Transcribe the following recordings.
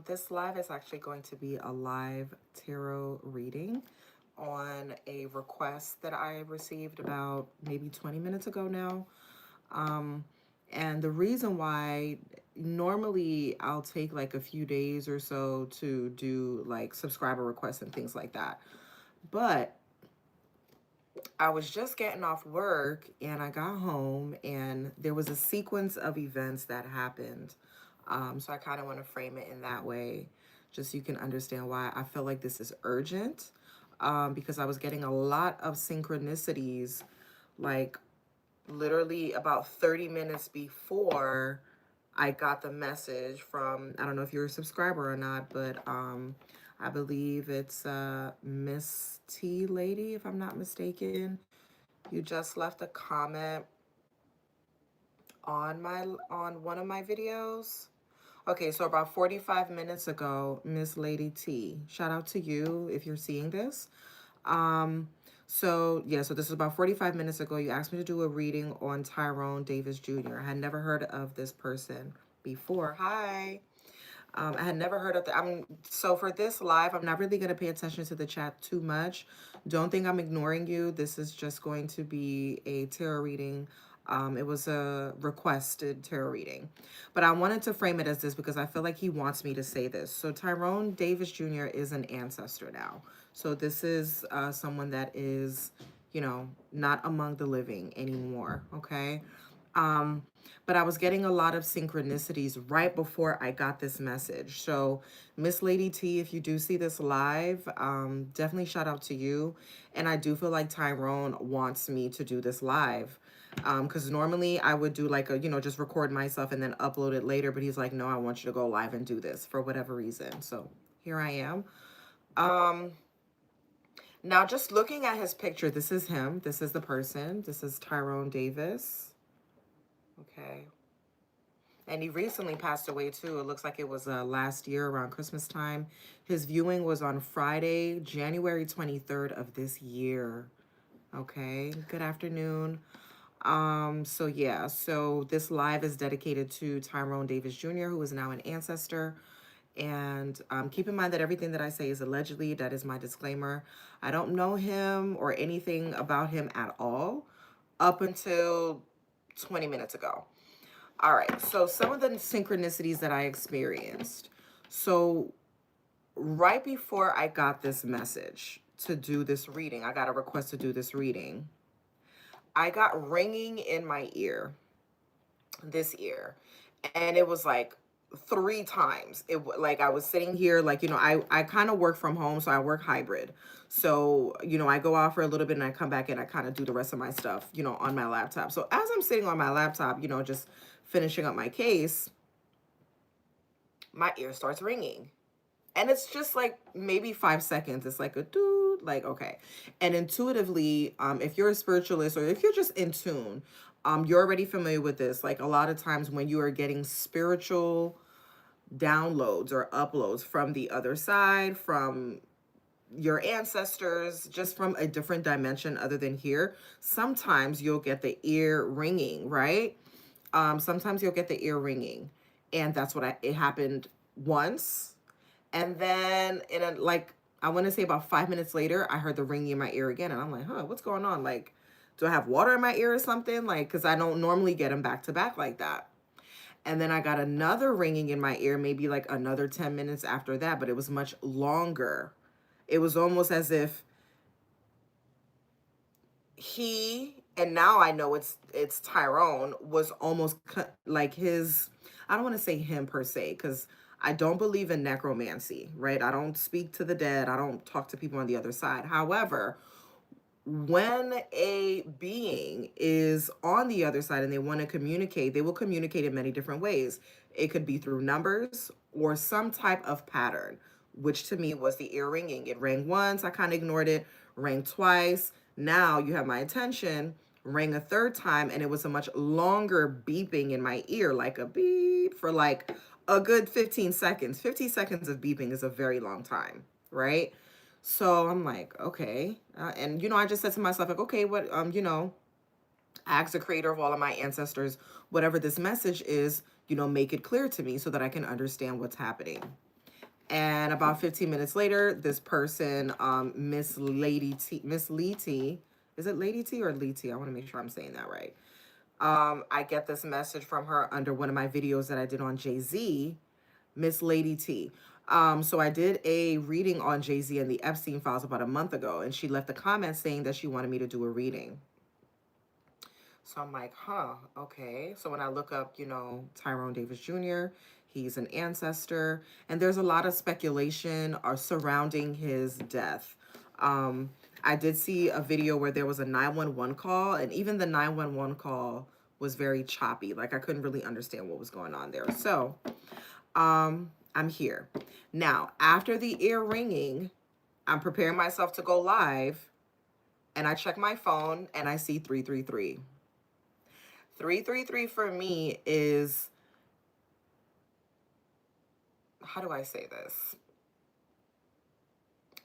This live is actually going to be a live tarot reading on a request that I received about maybe 20 minutes ago now. Um, and the reason why normally I'll take like a few days or so to do like subscriber requests and things like that. But I was just getting off work and I got home and there was a sequence of events that happened. So I kind of want to frame it in that way, just so you can understand why I feel like this is urgent. Because I was getting a lot of synchronicities, like literally about 30 minutes before I got the message from, I don't know if you're a subscriber or not, but I believe it's Miss T Lady, if I'm not mistaken. You just left a comment on one of my videos. Okay, so about 45 minutes ago, Miss Lady T, shout out to you if you're seeing this. Um, so this is about 45 minutes ago. You asked me to do a reading on Tyrone Davis Jr. I had never heard of this person before. Hi. I had never heard of so for this live, I'm not really going to pay attention to the chat too much. Don't think I'm ignoring you. This is just going to be a tarot reading. It was a requested tarot reading, but I wanted to frame it as this because I feel like he wants me to say this. So Tyrone Davis Jr. is an ancestor now. So this is someone that is, not among the living anymore. Okay. Um, but I was getting a lot of synchronicities right before I got this message. So, Miss Lady T, if you do see this live, definitely shout out to you. And I do feel like Tyrone wants me to do this live. Because normally I would do like just record myself and then upload it later. But he's like, no, I want you to go live and do this for whatever reason. So here I am. Now, just looking at his picture, this is him. This is the person. This is Tyrone Davis. Okay. And he recently passed away too. It looks like it was last year around Christmas time. His viewing was on Friday, January 23rd of this year. Okay. Good afternoon. So this live is dedicated to Tyrone Davis Jr., who is now an ancestor. And keep in mind that everything that I say is allegedly. That is my disclaimer. I don't know him or anything about him at all up until 20 minutes ago. All right, so some of the synchronicities that I experienced. So right before I got this message to do this reading, I got a request to do this reading. I got ringing in my ear, this ear, and it was like 3 times. Like I was sitting here, like, I kind of work from home, so I work hybrid. So, I go out for a little bit and I come back and I kind of do the rest of my stuff, on my laptop. So as I'm sitting on my laptop, just finishing up my case, my ear starts ringing. And it's just like maybe 5 seconds. It's like a dude, like, okay. And intuitively, if you're a spiritualist or if you're just in tune, you're already familiar with this. Like a lot of times when you are getting spiritual downloads or uploads from the other side, from your ancestors, just from a different dimension other than here, sometimes you'll get the ear ringing, right? Sometimes you'll get the ear ringing. And that's what it happened once. And then I want to say about 5 minutes later, I heard the ringing in my ear again. And I'm like, what's going on? Like, do I have water in my ear or something? Like, because I don't normally get them back to back like that. And then I got another ringing in my ear, maybe like another 10 minutes after that, but it was much longer. It was almost as if and now I know it's Tyrone, was almost like his, I don't want to say him per se, because I don't believe in necromancy, right? I don't speak to the dead. I don't talk to people on the other side. However, when a being is on the other side and they want to communicate, they will communicate in many different ways. It could be through numbers or some type of pattern, which to me was the ear ringing. It rang once, I kind of ignored it, rang twice. Now you have my attention, rang a third time, and it was a much longer beeping in my ear, like a beep for like a good 15 seconds. 50 seconds of beeping is a very long time, right? So I'm like, okay. And, I just said to myself, like, okay, what, I ask the creator of all of my ancestors, whatever this message is, make it clear to me so that I can understand what's happening. And about 15 minutes later, this person, Miss Lee T, is it Lady T or Lee T? I want to make sure I'm saying that right. I get this message from her under one of my videos that I did on Jay-Z, Miss Lady T. So I did a reading on Jay-Z and the Epstein files about a month ago, and she left a comment saying that she wanted me to do a reading. So I'm like, huh, okay. So when I look up, Tyrone Davis Jr., he's an ancestor, and there's a lot of speculation surrounding his death. I did see a video where there was a 911 call, and even the 911 call was very choppy. Like I couldn't really understand what was going on there. So, I'm here. Now, after the ear ringing, I'm preparing myself to go live, and I check my phone and I see 333. 333 for me is, how do I say this?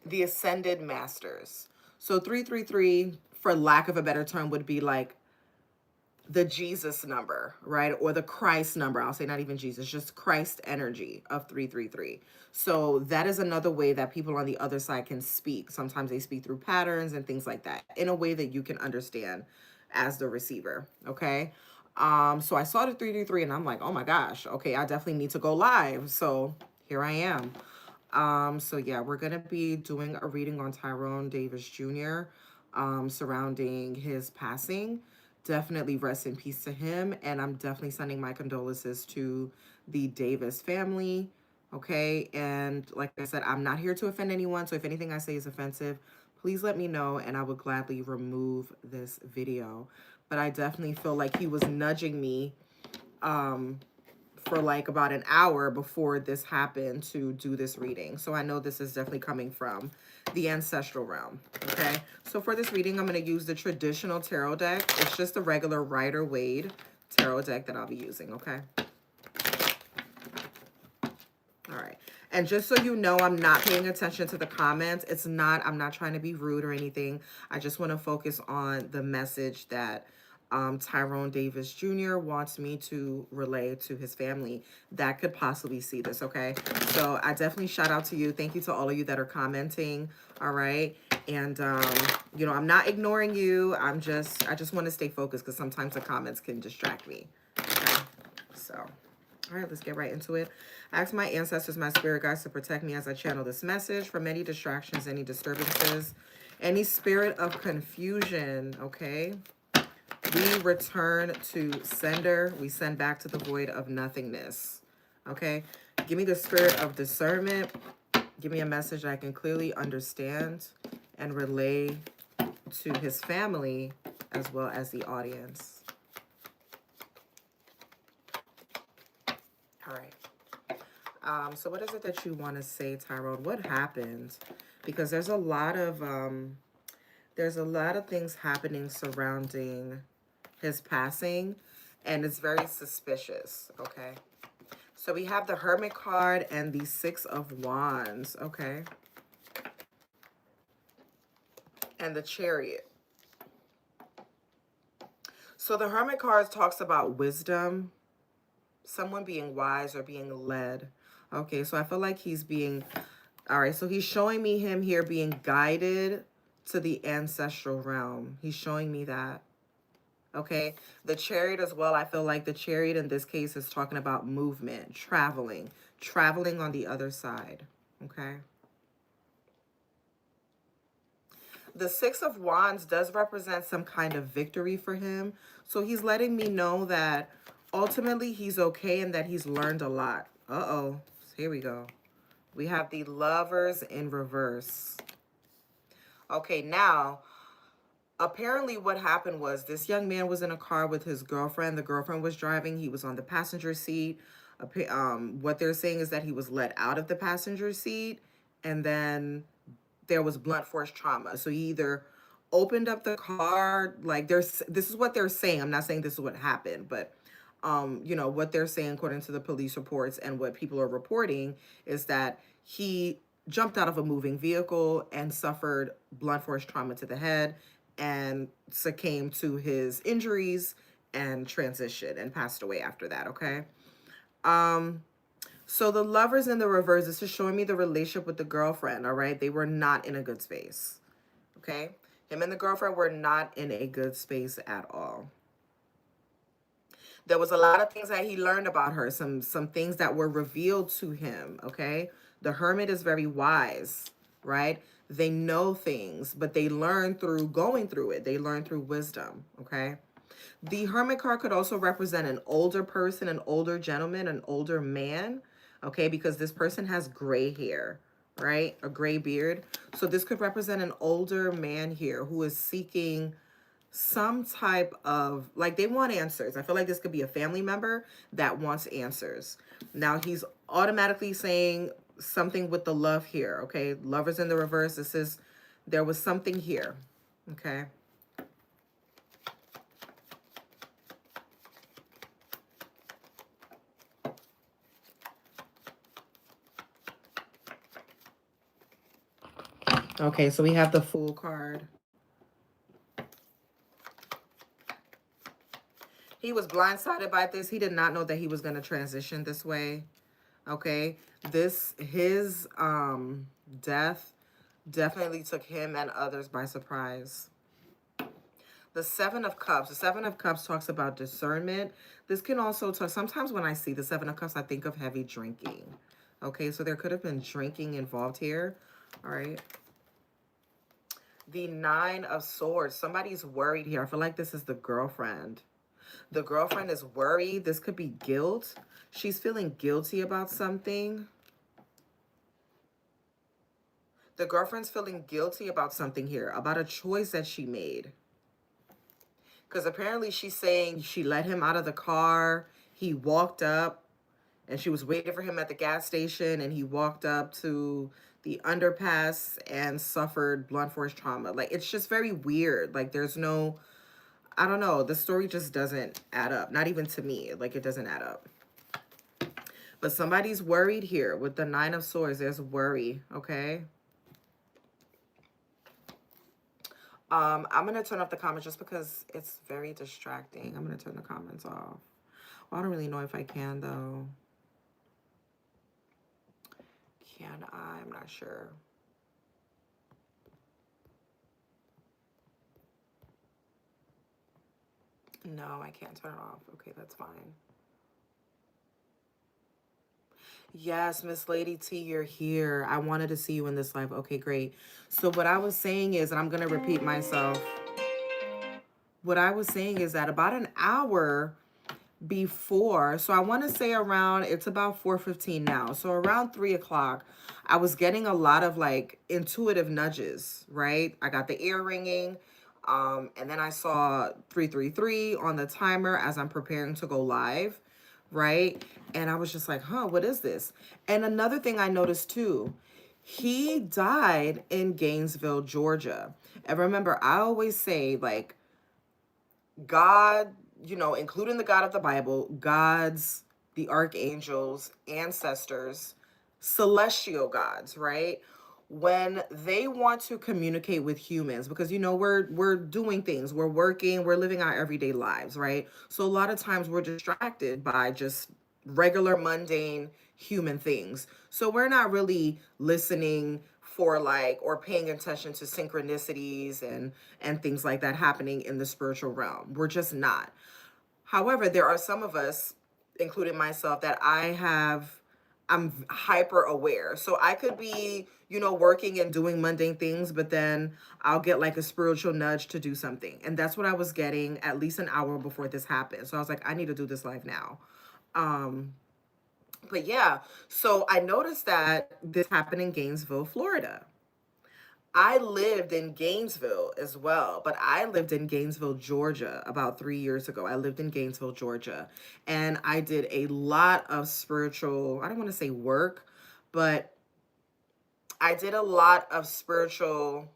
The Ascended Masters. So 333, for lack of a better term, would be like the Jesus number, right? Or the Christ number. I'll say not even Jesus, just Christ energy of 333. So that is another way that people on the other side can speak. Sometimes they speak through patterns and things like that in a way that you can understand as the receiver, okay? So I saw the 333 and I'm like, oh my gosh, okay, I definitely need to go live. So here I am. So yeah, we're gonna be doing a reading on Tyrone Davis Jr., surrounding his passing. Definitely rest in peace to him, and I'm definitely sending my condolences to the Davis family. Okay, and like I said, I'm not here to offend anyone, so if anything I say is offensive, please let me know, and I would gladly remove this video. But I definitely feel like he was nudging me, for like about an hour before this happened to do this reading. So I know this is definitely coming from the ancestral realm. Okay. So for this reading, I'm going to use the traditional tarot deck. It's just a regular Rider-Waite tarot deck that I'll be using. Okay. All right. And just so you know, I'm not paying attention to the comments. I'm not trying to be rude or anything. I just want to focus on the message that Tyrone Davis Jr. wants me to relay to his family that could possibly see this, okay? So I definitely shout out to you. Thank you to all of you that are commenting, all right? And, I'm not ignoring you. I just want to stay focused because sometimes the comments can distract me, okay? So, all right, let's get right into it. I ask my ancestors, my spirit guides, to protect me as I channel this message from any distractions, any disturbances, any spirit of confusion, okay? We return to sender. We send back to the void of nothingness. Okay? Give me the spirit of discernment. Give me a message I can clearly understand and relay to his family as well as the audience. All right. So what is it that you want to say, Tyrone? What happened? Because there's a lot of things happening surrounding his passing, and it's very suspicious, okay? So we have the Hermit card and the Six of Wands, okay? And the Chariot. So the Hermit card talks about wisdom, someone being wise or being led. Okay, so I feel like he's being, all right, so he's showing me him here being guided to the ancestral realm. He's showing me that. Okay, the Chariot as well. I feel like the Chariot in this case is talking about movement, traveling on the other side. Okay. The Six of Wands does represent some kind of victory for him. So he's letting me know that ultimately he's okay and that he's learned a lot. Uh-oh. Here we go. We have the Lovers in reverse. Okay, now, apparently what happened was this young man was in a car with his girlfriend. The girlfriend was driving. He was on the passenger seat. What they're saying is that he was let out of the passenger seat, and then there was blunt force trauma. So he either opened up the car, like this is what they're saying. I'm not saying this is what happened, but what they're saying according to the police reports and what people are reporting is that he jumped out of a moving vehicle and suffered blunt force trauma to the head and succumbed to his injuries and transitioned and passed away after that, okay? So the lovers in the reverse, this is showing me the relationship with the girlfriend, all right? They were not in a good space, okay? Him and the girlfriend were not in a good space at all. There was a lot of things that he learned about her, some things that were revealed to him, okay? The hermit is very wise, right? They know things, but they learn through going through it. They learn through wisdom, okay? The hermit card could also represent an older person, an older gentleman, an older man, okay? Because this person has gray hair, right? A gray beard. So this could represent an older man here who is seeking some type of, like, they want answers. I feel like this could be a family member that wants answers. Now he's automatically saying something with the love here, okay? Lovers in the reverse. This is, there was something here, okay? Okay, so we have the Fool card. He was blindsided by this. He did not know that he was going to transition this way. Okay, his death definitely took him and others by surprise. The Seven of Cups. The Seven of Cups talks about discernment. This can also talk, sometimes when I see the Seven of Cups, I think of heavy drinking. Okay, so there could have been drinking involved here. All right. The Nine of Swords. Somebody's worried here. I feel like this is the girlfriend. The girlfriend is worried. This could be guilt. She's feeling guilty about something. The girlfriend's feeling guilty about something here, about a choice that she made. Because apparently she's saying she let him out of the car. He walked up and she was waiting for him at the gas station, and he walked up to the underpass and suffered blunt force trauma. Like, it's just very weird. Like, there's no, I don't know. The story just doesn't add up. Not even to me. Like, it doesn't add up. But somebody's worried here with the Nine of Swords. There's worry, okay? I'm going to turn off the comments just because it's very distracting. I'm going to turn the comments off. Well, I don't really know if I can, though. Can I? I'm not sure. No, I can't turn it off. Okay, that's fine. Yes, Miss Lady T, you're here. I wanted to see you in this live. Okay, great. So what I was saying is, and I'm going to repeat myself. What I was saying is that about an hour before, so I want to say around, it's about 4:15 now. So around 3 o'clock, I was getting a lot of like intuitive nudges, right? I got the ear ringing. And then I saw 333 on the timer as I'm preparing to go live, right? And I was just like, huh, what is this? And another thing I noticed too, he died in Gainesville, Georgia. And remember, I always say, like, God, you know, including the God of the Bible, gods, the archangels, ancestors, celestial gods, right? When they want to communicate with humans, because you know we're doing things, we're working, we're living our everyday lives, right? So a lot of times we're distracted by just regular mundane human things. So we're not really listening for, like, or paying attention to synchronicities and things like that happening in the spiritual realm. We're just not. However, there are some of us, including myself, that I'm hyper aware. So I could be, you know, working and doing mundane things, but then I'll get like a spiritual nudge to do something. And that's what I was getting at least an hour before this happened. So I was like, I need to do this live now. But yeah, so I noticed that this happened in Gainesville, Florida. I lived in Gainesville as well, but I lived in Gainesville, Georgia about 3 years ago. I lived in Gainesville, Georgia, and I did a lot of spiritual, I don't want to say work, but I did a lot of spiritual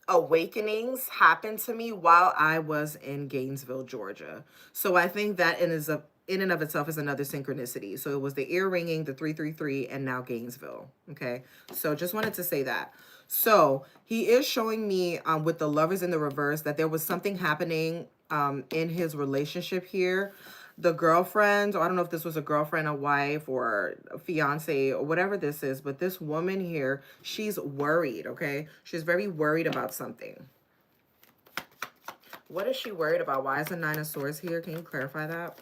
awakenings happen to me while I was in Gainesville, Georgia. So I think that in and of itself is another synchronicity. So it was the ear ringing, the 333, and now Gainesville. Okay. So just wanted to say that. So he is showing me with the lovers in the reverse that there was something happening in his relationship here the girlfriend, or I don't know if this was a girlfriend, a wife, or a fiance, or whatever this is, but this woman here, she's worried, okay? She's very worried about something. What is she worried about? Why is the Nine of Swords here? Can you clarify that?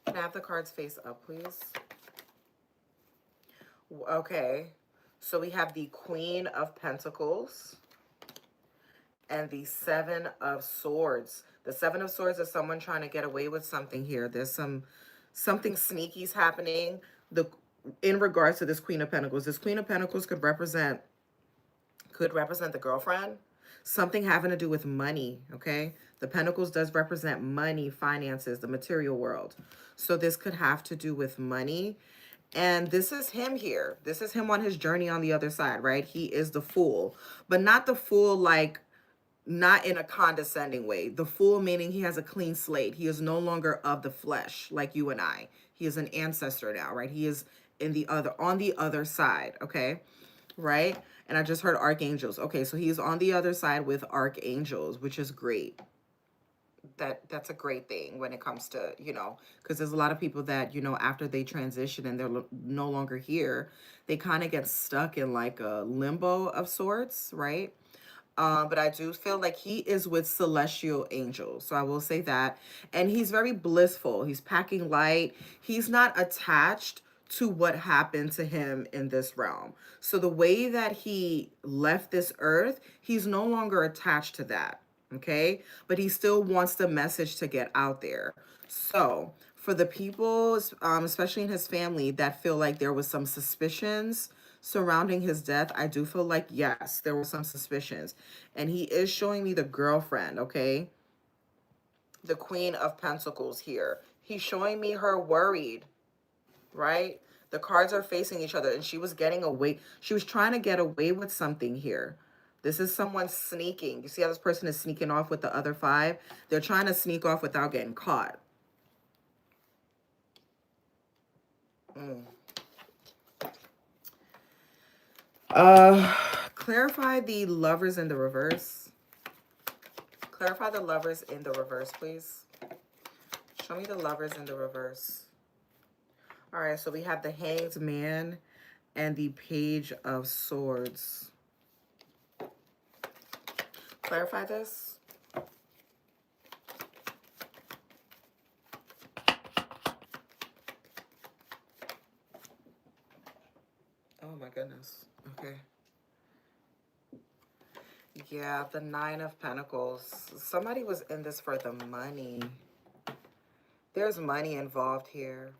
Can I have the cards face up, please? Okay. So we have the Queen of Pentacles and the Seven of Swords. The Seven of Swords is someone trying to get away with something here. There's something sneaky's happening. In regards to this Queen of Pentacles, this Queen of Pentacles could represent the girlfriend. Something having to do with money, okay? The Pentacles does represent money, finances, the material world. So this could have to do with money. And this is him here. This is him on his journey on the other side, right? He is the Fool. But not the Fool like, not in a condescending way. The Fool meaning he has a clean slate. He is no longer of the flesh like you and I. He is an ancestor now, right? He is on the other side, okay? Right? And I just heard archangels. Okay, so he's on the other side with archangels, which is great. That's a great thing when it comes to, because there's a lot of people that, after they transition and they're no longer here, they kind of get stuck in like a limbo of sorts, right? But I do feel like he is with celestial angels. So I will say that. And he's very blissful. He's packing light. He's not attached to what happened to him in this realm. So the way that he left this earth, he's no longer attached to that. Okay. But he still wants the message to get out there. So for the people, especially in his family, that feel like there was some suspicions surrounding his death, I do feel like, yes, there were some suspicions. And he is showing me the girlfriend, okay? The Queen of Pentacles here. He's showing me her worried, right? The cards are facing each other, and she was getting away. She was trying to get away with something here. This is someone sneaking. You see how this person is sneaking off with the other five? They're trying to sneak off without getting caught. Clarify the Lovers in the reverse. Clarify the Lovers in the reverse, please. Show me the Lovers in the reverse. All right, so we have the Hanged Man and the Page of Swords. Clarify this. Oh my goodness. Okay. Yeah, the Nine of Pentacles. Somebody was in this for the money. There's money involved here.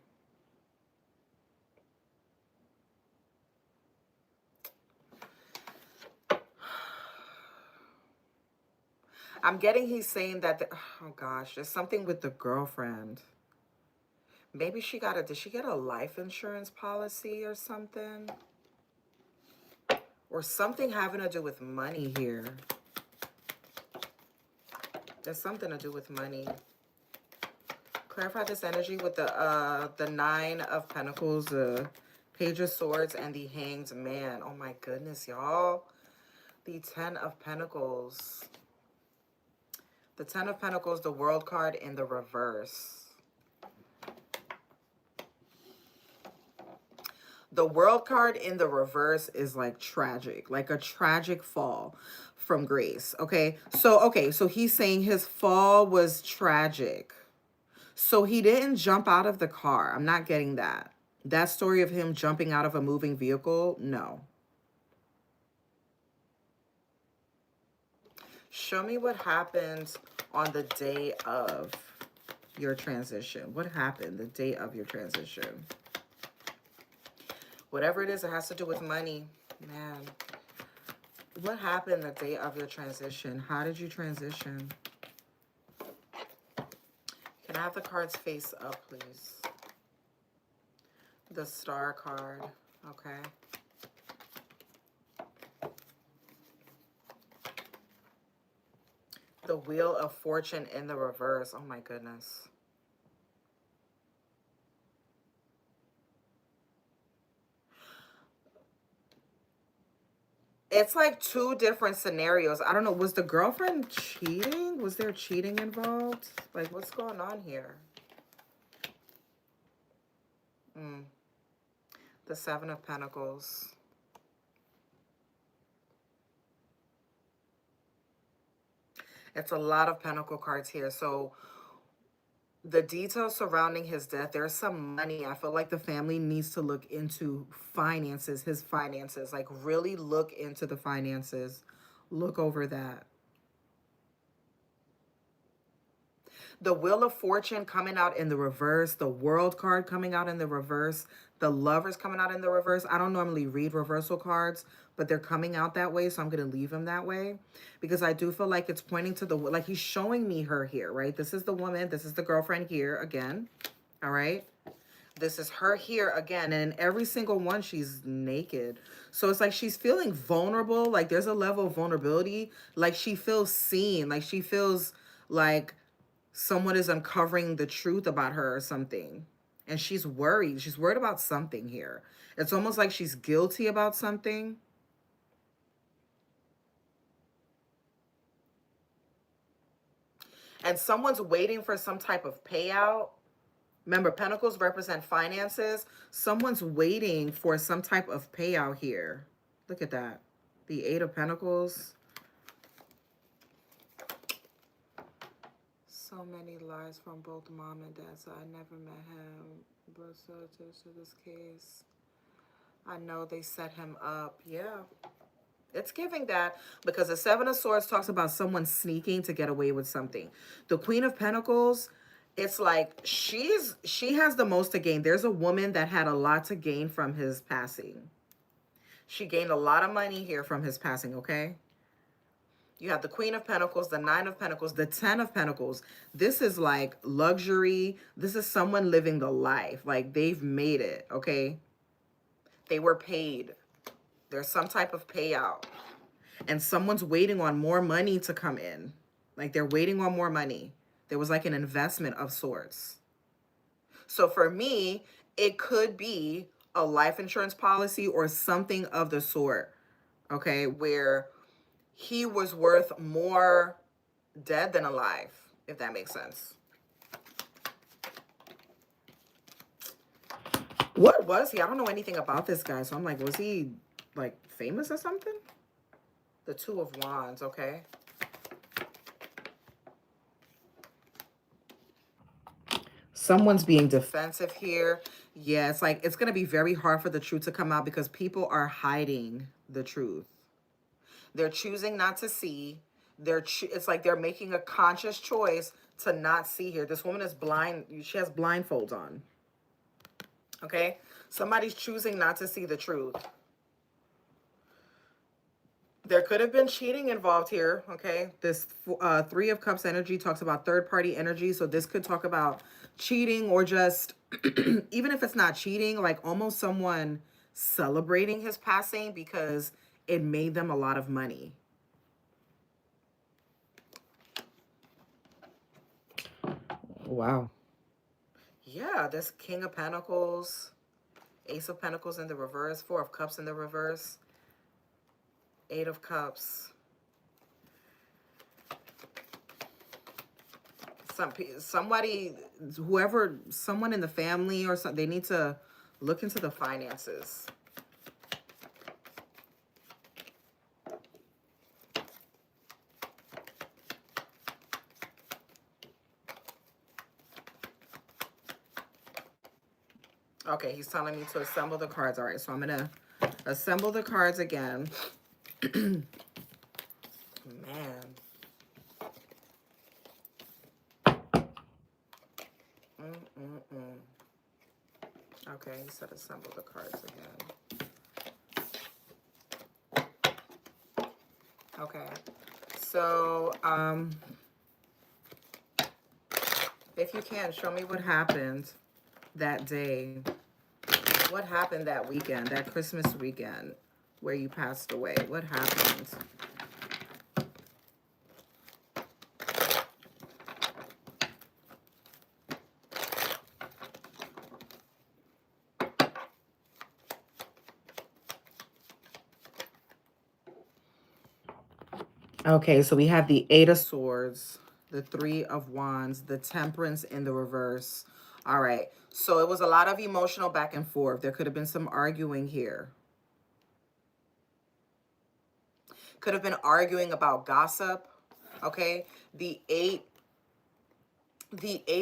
I'm getting he's saying that, oh gosh, there's something with the girlfriend. Maybe did she get a life insurance policy or something? Or something having to do with money here. There's something to do with money. Clarify this energy with the Nine of Pentacles, the Page of Swords, and the Hanged Man. Oh my goodness, y'all. The Ten of Pentacles. The Ten of Pentacles, the World card in the reverse. The World card in the reverse is like tragic, like a tragic fall from grace. Okay, so he's saying his fall was tragic. So he didn't jump out of the car. I'm not getting that. That story of him jumping out of a moving vehicle, no. Show me what happened on the day of your transition. What happened the day of your transition? Whatever it is, it has to do with money. Man, what happened the day of your transition? How did you transition? Can I have the cards face up, please? The Star card, okay. The Wheel of Fortune in the reverse. Oh my goodness. It's like two different scenarios. I don't know. Was the girlfriend cheating? Was there cheating involved? Like, what's going on here? Mm. The Seven of Pentacles. It's a lot of Pentacle cards here. So the details surrounding his death, there's some money. I feel like the family needs to look into finances, his finances. Like, really look into the finances. Look over that. The Wheel of Fortune coming out in the reverse, the World card coming out in the reverse, the Lovers coming out in the reverse. I don't normally read reversal cards, but they're coming out that way, so I'm going to leave them that way because I do feel like it's pointing to the, like he's showing me her here, right? This is the woman, this is the girlfriend here again, all right? This is her here again, and in every single one, she's naked. So it's like she's feeling vulnerable, like there's a level of vulnerability, like she feels seen, like she feels like someone is uncovering the truth about her or something. And she's worried. She's worried about something here. It's almost like she's guilty about something. And someone's waiting for some type of payout. Remember, Pentacles represent finances. Someone's waiting for some type of payout here. Look at that. The Eight of Pentacles. So many lies from both mom and dad, so I never met him. But so to this case, I know they set him up. Yeah, it's giving that because the Seven of Swords talks about someone sneaking to get away with something. The Queen of Pentacles, it's like she has the most to gain. There's a woman that had a lot to gain from his passing. She gained a lot of money here from his passing, okay? You have the Queen of Pentacles, the Nine of Pentacles, the Ten of Pentacles. This is like luxury. This is someone living the life. Like they've made it, okay? They were paid. There's some type of payout. And someone's waiting on more money to come in. Like they're waiting on more money. There was like an investment of sorts. So for me, it could be a life insurance policy or something of the sort, okay? Where he was worth more dead than alive, if that makes sense. What was he? I don't know anything about this guy, so I'm like, was he like famous or something? The Two of Wands, okay. Someone's being defensive here. Yeah, it's like it's going to be very hard for the truth to come out because people are hiding the truth. They're choosing not to see. It's like they're making a conscious choice to not see here. This woman is blind. She has blindfolds on. Okay? Somebody's choosing not to see the truth. There could have been cheating involved here, okay? This Three of Cups energy talks about third-party energy, so this could talk about cheating or just, even if it's not cheating, like almost someone celebrating his passing because it made them a lot of money. Wow. Yeah, this King of Pentacles, Ace of Pentacles in the reverse, Four of Cups in the reverse, Eight of Cups. Somebody, whoever, someone in the family or something, they need to look into the finances. Okay, he's telling me to assemble the cards. All right, so I'm going to assemble the cards again. Man. Okay, he said assemble the cards again. Okay, so if you can, show me what happened that day. What happened that weekend, that Christmas weekend where you passed away? What happened? Okay, so we have the Eight of Swords, the Three of Wands, the Temperance in the reverse. All right, so it was a lot of emotional back and forth. There could have been some arguing here. Could have been arguing about gossip. Okay, the Eight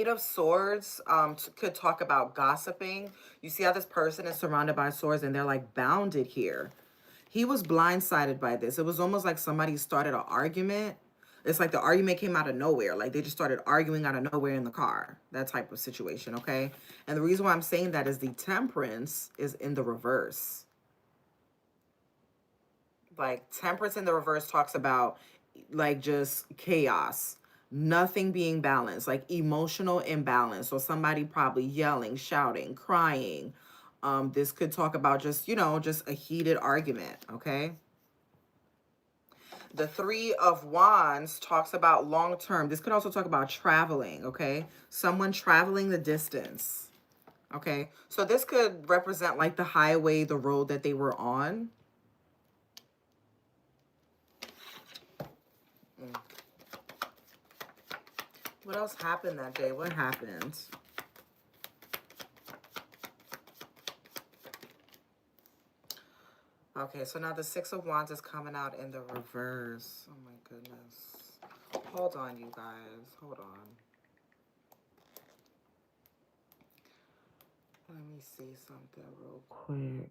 of Swords could talk about gossiping. You see how this person is surrounded by swords and they're like bounded here. He was blindsided by this. It was almost like somebody started an argument. It's like the argument came out of nowhere. Like they just started arguing out of nowhere in the car. That type of situation, okay? And the reason why I'm saying that is the Temperance is in the reverse. Like Temperance in the reverse talks about like just chaos, nothing being balanced, like emotional imbalance. So somebody probably yelling, shouting, crying. This could talk about just, just a heated argument, okay? The Three of Wands talks about long term. This could also talk about traveling, okay? Someone traveling the distance, okay? So this could represent like the highway, the road that they were on. What else happened that day? What happened? Okay, so now the Six of Wands is coming out in the reverse. Oh my goodness. Hold on, you guys. Hold on. Let me see something real quick.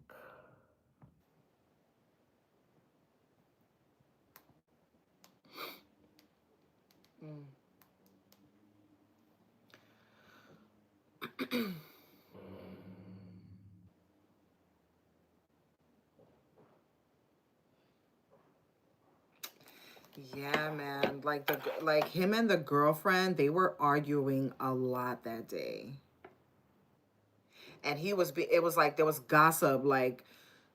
Yeah, man. Like him and the girlfriend, they were arguing a lot that day. And it was like there was gossip, like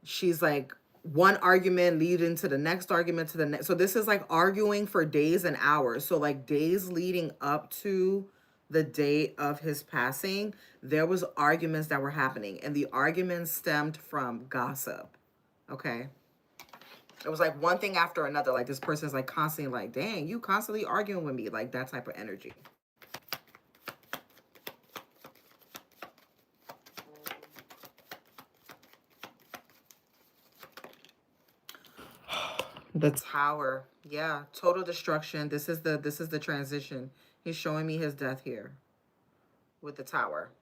she's like one argument leading to the next argument to the next. So this is like arguing for days and hours. So like days leading up to the day of his passing, there was arguments that were happening and the arguments stemmed from gossip. Okay? It was like one thing after another. Like this person's like constantly like, "Dang, you constantly arguing with me." Like that type of energy. The Tower. Yeah, total destruction. This is the transition. He's showing me his death here with the Tower.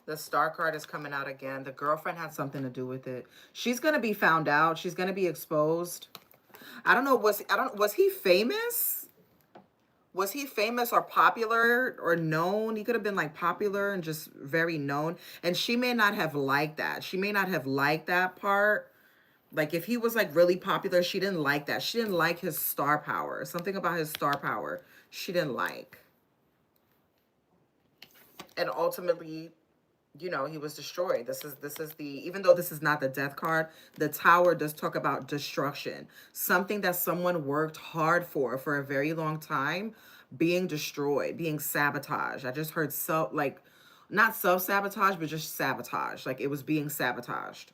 The Star card is coming out again. The girlfriend had something to do with it. She's going to be found out. She's going to be exposed. I don't know was he famous? Was he famous or popular or known? He could have been like popular and just very known. And she may not have liked that. She may not have liked that part. Like if he was like really popular, she didn't like that. She didn't like his star power. Something about his star power she didn't like. And ultimately, he was destroyed. This is the even though this is not the death card, the Tower does talk about destruction. Something that someone worked hard for a very long time being destroyed, being sabotaged. I just heard not self-sabotage, but just sabotage. Like it was being sabotaged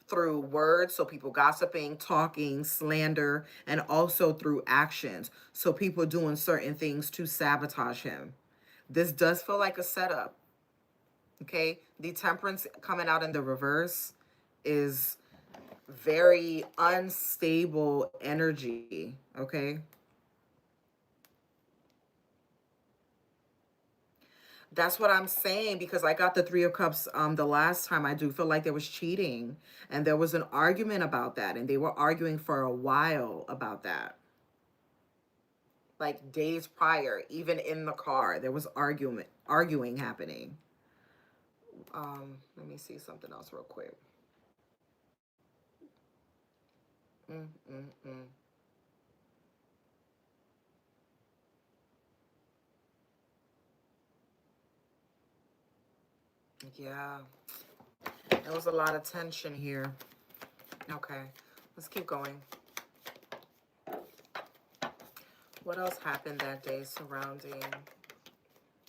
through words, so people gossiping, talking, slander, and also through actions. So people doing certain things to sabotage him. This does feel like a setup. Okay, the Temperance coming out in the reverse is very unstable energy. Okay, that's what I'm saying because I got the Three of Cups the last time. I do feel like there was cheating and there was an argument about that, and they were arguing for a while about that. Like days prior, even in the car, there was arguing happening. Let me see something else real quick. Mm, mm, mm. Yeah, there was a lot of tension here. Okay, let's keep going. What else happened that day surrounding?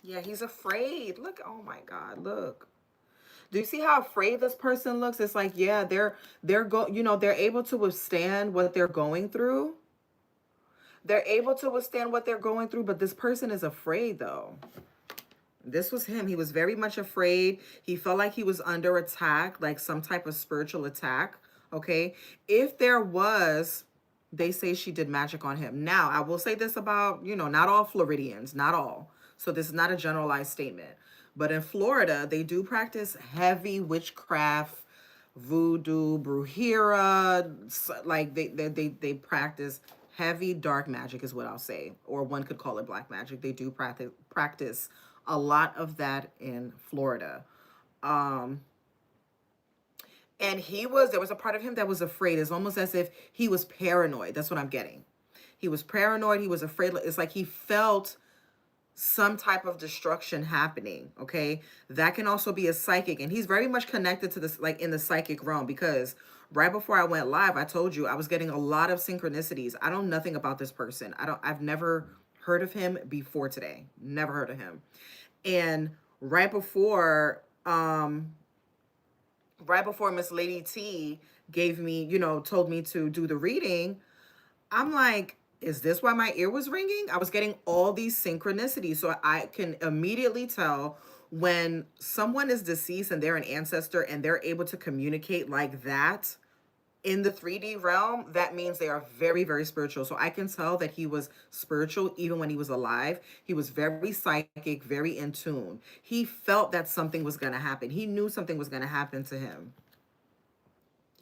Yeah, he's afraid. Look, oh my God, look. Do you see how afraid this person looks? It's like, yeah, they're able to withstand what they're going through. They're able to withstand what they're going through, but this person is afraid though. This was him. He was very much afraid. He felt like he was under attack, like some type of spiritual attack. Okay. If there was, they say she did magic on him. Now, I will say this about, not all Floridians, not all. So this is not a generalized statement. But in Florida, they do practice heavy witchcraft, voodoo, brujeria. Like they practice heavy dark magic is what I'll say, or one could call it black magic. They do practice a lot of that in Florida. Um, and there was a part of him that was afraid. It's almost as if he was paranoid. That's what I'm getting. He was paranoid. He was afraid. It's like he felt some type of destruction happening. Okay. That can also be a psychic. And he's very much connected to this, like in the psychic realm, because right before I went live, I told you I was getting a lot of synchronicities. I know nothing about this person. I've never heard of him before today. Never heard of him. And right before Miss Lady T gave me, told me to do the reading, I'm like, is this why my ear was ringing? I was getting all these synchronicities. So I can immediately tell when someone is deceased and they're an ancestor and they're able to communicate like that in the 3D realm, that means they are very, very spiritual. So I can tell that he was spiritual even when he was alive. He was very psychic, very in tune. He felt that something was going to happen. He knew something was going to happen to him,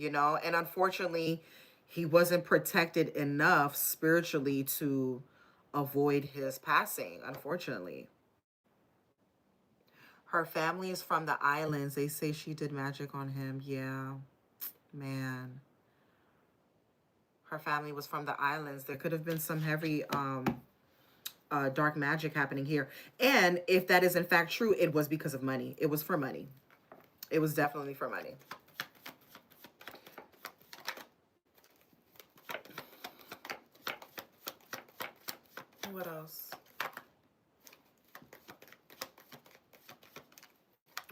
and unfortunately, he wasn't protected enough spiritually to avoid his passing, unfortunately. Her family is from the islands. They say she did magic on him. Yeah, man. Her family was from the islands. There could have been some heavy dark magic happening here. And if that is in fact true, it was because of money. It was for money. It was definitely for money. What else?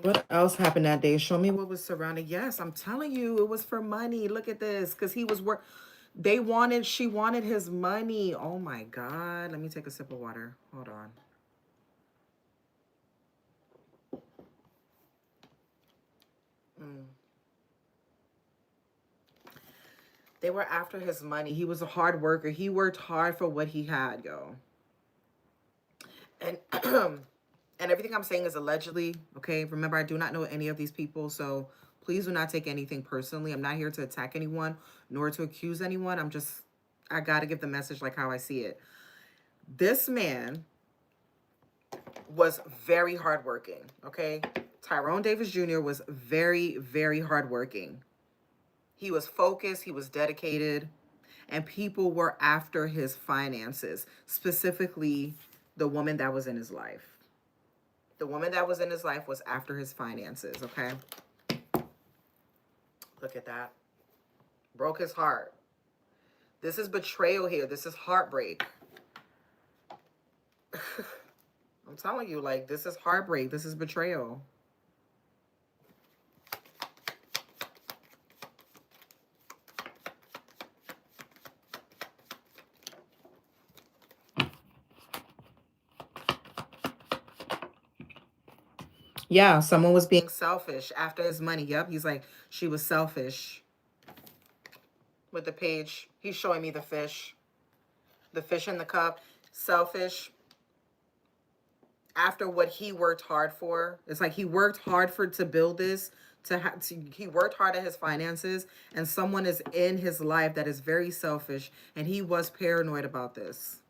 What else happened that day? Show me what was surrounding. Yes, I'm telling you, it was for money. Look at this. Because he was she wanted his money. Oh my God. Let me take a sip of water. Hold on. They were after his money. He was a hard worker. He worked hard for what he had, yo. And and everything I'm saying is allegedly, okay? Remember, I do not know any of these people, so please do not take anything personally. I'm not here to attack anyone, nor to accuse anyone. I got to give the message like how I see it. This man was very hardworking, okay? Tyrone Davis Jr. was very, very hardworking. He was focused, he was dedicated, and people were after his finances, specifically the woman that was in his life. The woman that was in his life was after his finances, okay? Look at that. Broke his heart. This is betrayal here. This is heartbreak. I'm telling you, like, this is heartbreak. This is betrayal. Yeah, someone was being selfish after his money. Yep, he's like, she was selfish. With the page, he's showing me the fish. The fish in the cup. Selfish. After what he worked hard for. It's like he worked hard to build this. He worked hard at his finances. And someone is in his life that is very selfish. And he was paranoid about this.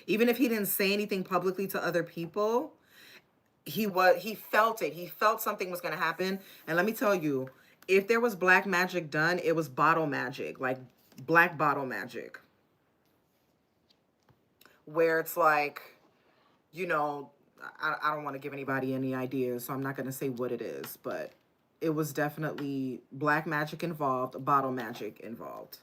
Even if he didn't say anything publicly to other people, he felt it. He felt something was going to happen. And let me tell you, if there was black magic done, it was bottle magic, like black bottle magic, where it's like, I don't want to give anybody any ideas, so I'm not going to say what it is, but it was definitely black magic involved, bottle magic involved.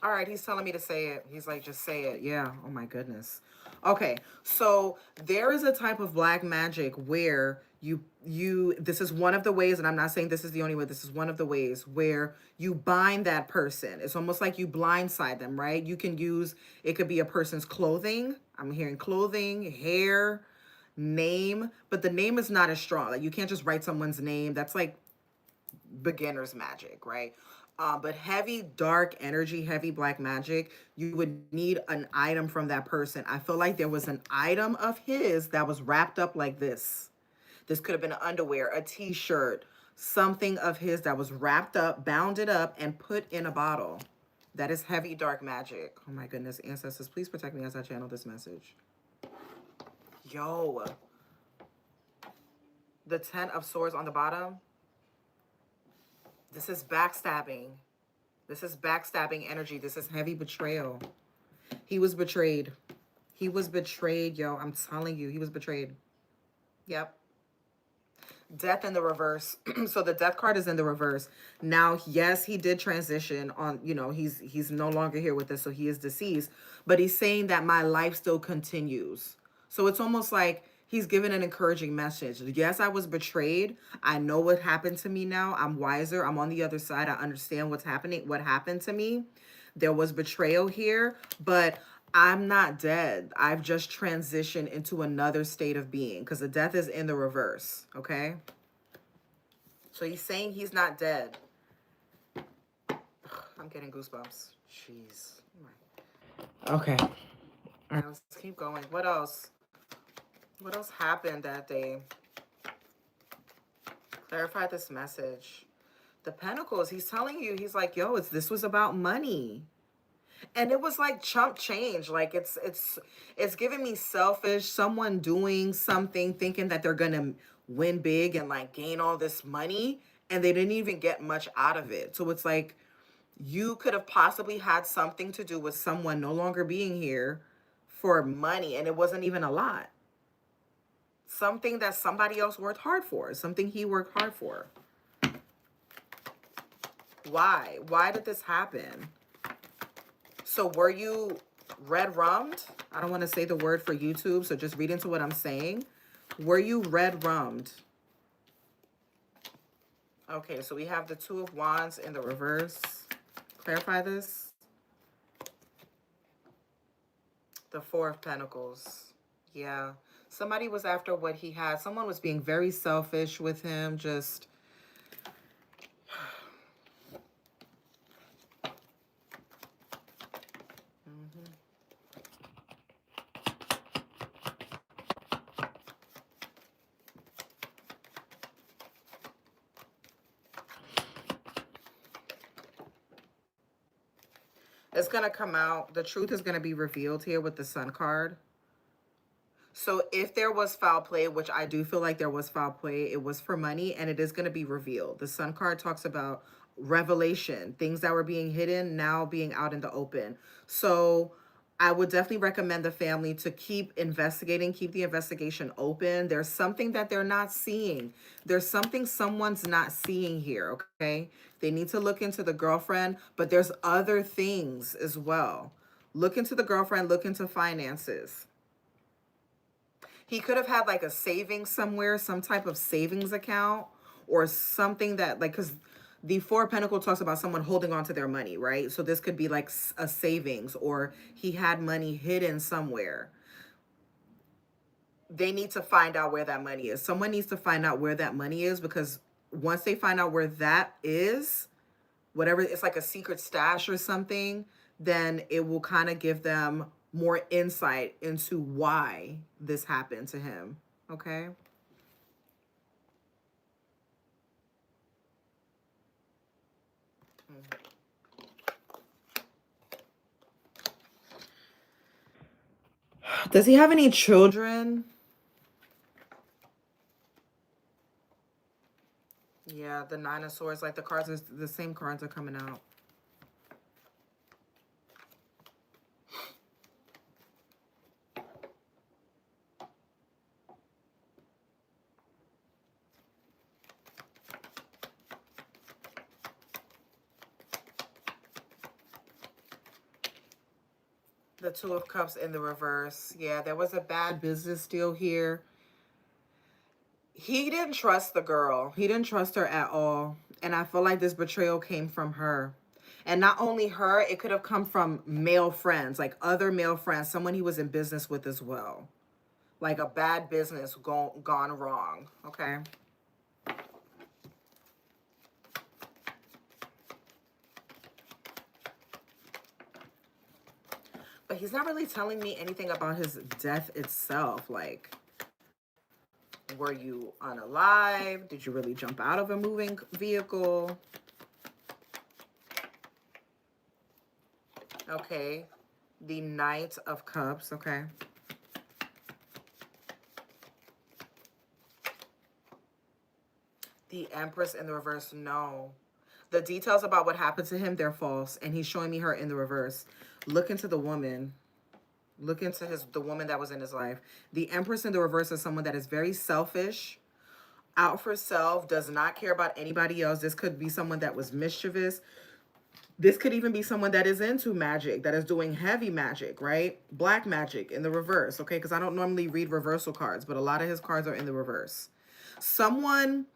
All right, he's telling me to say it. He's like, just say it. Yeah. Oh my goodness. Okay, so there is a type of black magic where this is one of the ways, and I'm not saying this is the only way, this is one of the ways where you bind that person. It's almost like you blindside them, right? You can use, it could be a person's clothing. I'm hearing clothing, hair, name, but the name is not as strong. Like you can't just write someone's name. That's like beginner's magic, right? But heavy dark energy, heavy black magic, you would need an item from that person. I feel like there was an item of his that was wrapped up like this. This could have been an underwear, a t-shirt, something of his that was wrapped up, bounded up, and put in a bottle. That is heavy dark magic. Oh my goodness, ancestors, please protect me as I channel this message. Yo, the 10 of swords on the bottom. This is backstabbing. This is backstabbing energy. This is heavy betrayal. He was betrayed. He was betrayed, yo. I'm telling you, he was betrayed. Yep. Death in the reverse. So the death card is in the reverse. Now, yes, he did transition on, you know, he's no longer here with us, so he is deceased. But he's saying that my life still continues. So it's almost like he's given an encouraging message. Yes, I was betrayed. I know what happened to me now. I'm wiser. I'm on the other side. I understand what's happening, what happened to me. There was betrayal here, but I'm not dead. I've just transitioned into another state of being because the death is in the reverse, okay? So he's saying he's not dead. I'm getting goosebumps. Jeez. Okay. All right, let's keep going. What else? What else happened that day? Clarify this message. The Pentacles, he's telling you, he's like, yo, this was about money. And it was like chump change. Like it's giving me selfish, someone doing something, thinking that they're gonna win big and like gain all this money, and they didn't even get much out of it. So it's like you could have possibly had something to do with someone no longer being here for money, and it wasn't even a lot. Something that somebody else worked hard for, something he worked hard for. Why? Why did this happen? So were you red rummed? I don't want to say the word for YouTube, so just read into what I'm saying. Were you red rummed? Okay, so we have the Two of Wands in the reverse. Clarify this. The Four of Pentacles. Yeah. Somebody was after what he had. Someone was being very selfish with him, just... It's going to come out. The truth is going to be revealed here with the Sun card. So if there was foul play, which I do feel like there was foul play, it was for money, and it is going to be revealed. The Sun card talks about revelation, things that were being hidden now being out in the open. So I would definitely recommend the family to keep investigating, keep the investigation open. There's something that they're not seeing. There's something someone's not seeing here, okay? They need to look into the girlfriend, but there's other things as well. Look into the girlfriend, look into finances. He could have had like a savings somewhere, some type of savings account or something that like, because the Four of Pentacles talks about someone holding on to their money, right? So this could be like a savings, or he had money hidden somewhere. They need to find out where that money is. Someone needs to find out where that money is, because once they find out where that is, whatever, it's like a secret stash or something, then it will kind of give them more insight into why this happened to him. Okay. Does he have any children? Yeah, the Nine of Swords, like the cards, the same cards are coming out. The Two of Cups in the reverse. Yeah, there was a bad business deal here. He didn't trust the girl. He didn't trust her at all. And I feel like this betrayal came from her. And not only her, it could have come from male friends, like other male friends, someone he was in business with as well. Like a bad business gone wrong. Okay. But he's not really telling me anything about his death itself. Like, were you unalive? Did you really jump out of a moving vehicle? Okay. The Knight of Cups. Okay. The Empress in the reverse. No. The details about what happened to him, they're false. And he's showing me her in the reverse. Look into the woman. Look into the woman that was in his life. The Empress in the reverse is someone that is very selfish, out for self, does not care about anybody else. This could be someone that was mischievous. This could even be someone that is into magic, that is doing heavy magic, right? Black magic in the reverse, okay? Because I don't normally read reversal cards, but a lot of his cards are in the reverse. Someone,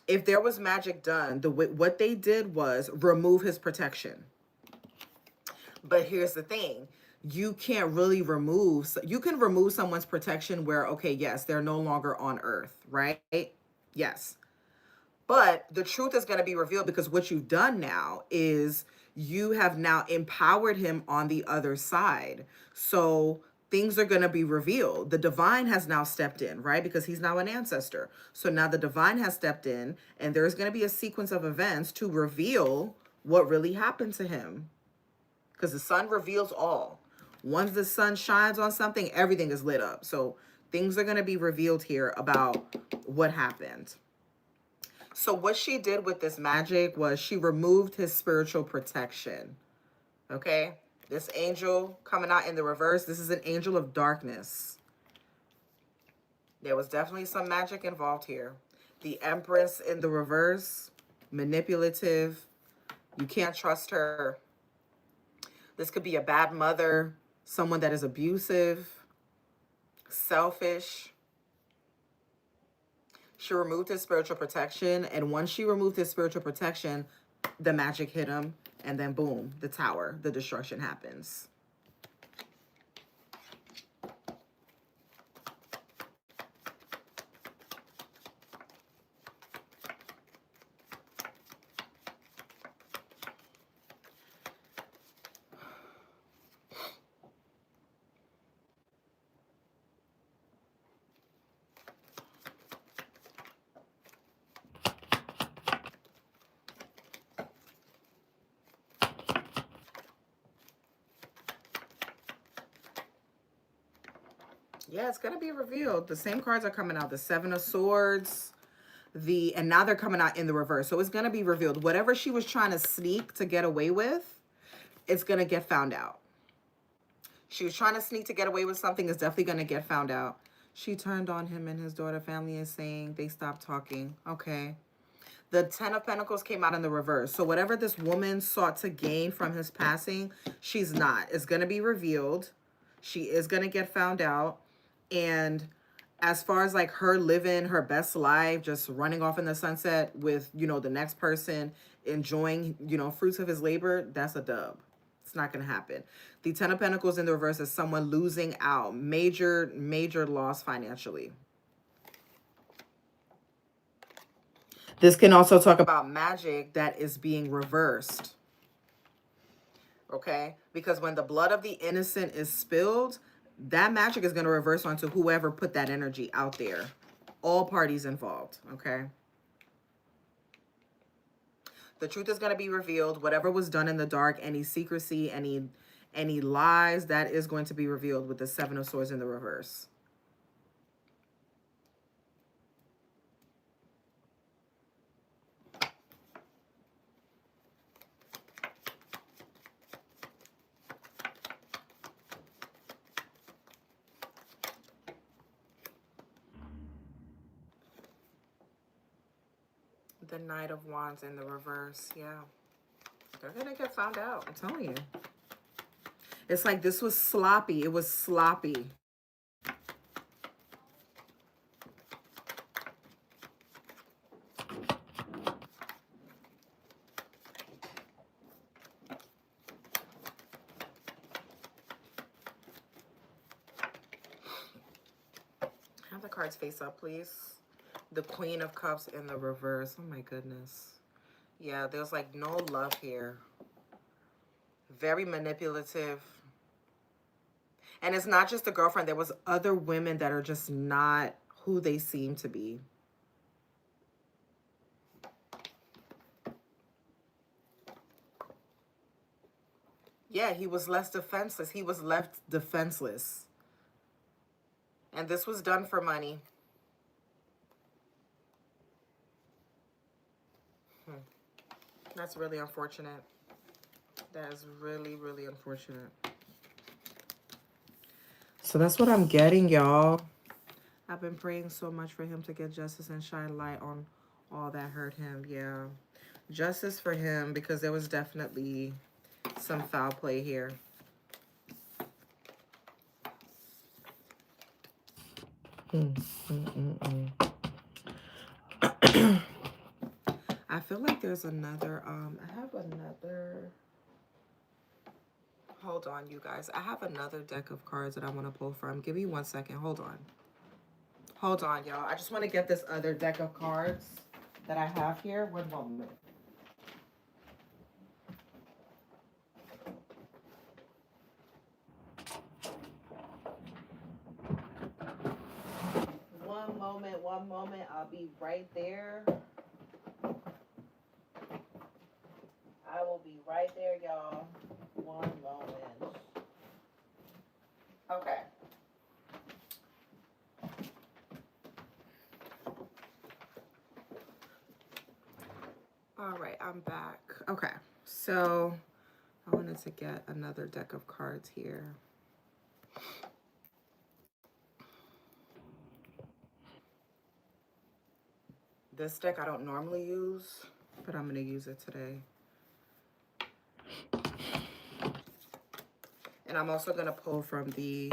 if there was magic done, what they did was remove his protection. But here's the thing. You can't really remove, you can remove someone's protection where, okay, yes, they're no longer on earth, right? Yes. But the truth is going to be revealed because what you've done now is you have now empowered him on the other side. So things are going to be revealed. The divine has now stepped in, right? Because he's now an ancestor. So now the divine has stepped in and there's going to be a sequence of events to reveal what really happened to him. Because the sun reveals all. Once the sun shines on something, everything is lit up. So things are going to be revealed here about what happened. So what she did with this magic was she removed his spiritual protection. Okay? This angel coming out in the reverse, this is an angel of darkness. There was definitely some magic involved here. The Empress in the reverse, manipulative. You can't trust her. This could be a bad mother, someone that is abusive, selfish. She removed his spiritual protection, and once she removed his spiritual protection, the magic hit him, and then boom, the tower, the destruction happens. Yeah, it's going to be revealed. The same cards are coming out. The Seven of Swords, and now they're coming out in the reverse. So it's going to be revealed. Whatever she was trying to sneak to get away with, it's going to get found out. She was trying to sneak to get away with something. It's definitely going to get found out. She turned on him and his daughter family is saying they stopped talking. Okay. The Ten of Pentacles came out in the reverse. So whatever this woman sought to gain from his passing, she's not. It's going to be revealed. She is going to get found out. And as far as like her living her best life, just running off in the sunset with, you know, the next person enjoying, you know, fruits of his labor, that's a dub. It's not going to happen. The Ten of Pentacles in the reverse is someone losing out. Major loss financially. This can also talk about magic that is being reversed. Okay? Because when the blood of the innocent is spilled, that magic is going to reverse onto whoever put that energy out there. All parties involved. Okay? The truth is going to be revealed. Whatever was done in the dark, any secrecy, any lies, that is going to be revealed with the Seven of Swords in the reverse. The Knight of Wands in the reverse. Yeah. They're going to get found out. I'm telling you. It's like this was sloppy. It was sloppy. Have the cards face up, please. The Queen of Cups in the reverse. Oh my goodness. Yeah, there's like no love here. Very manipulative. And it's not just the girlfriend. There was other women that are just not who they seem to be. Yeah, he was less defenseless. He was left defenseless. And this was done for money. That's really unfortunate. That is really, really unfortunate. So that's what I'm getting, y'all. I've been praying so much for him to get justice and shine light on all that hurt him. Yeah. Justice for him, because there was definitely some foul play here. I feel like there's another, I have another, hold on, you guys. I have another deck of cards that I want to pull from. Give me 1 second. Hold on. Hold on, y'all. I just want to get this other deck of cards that I have here. 1 moment. One moment. I'll be right there. I will be right there, y'all. 1 moment. Okay. All right, I'm back. Okay, so I wanted to get another deck of cards here. This deck I don't normally use, but I'm going to use it today. And I'm also going to pull from the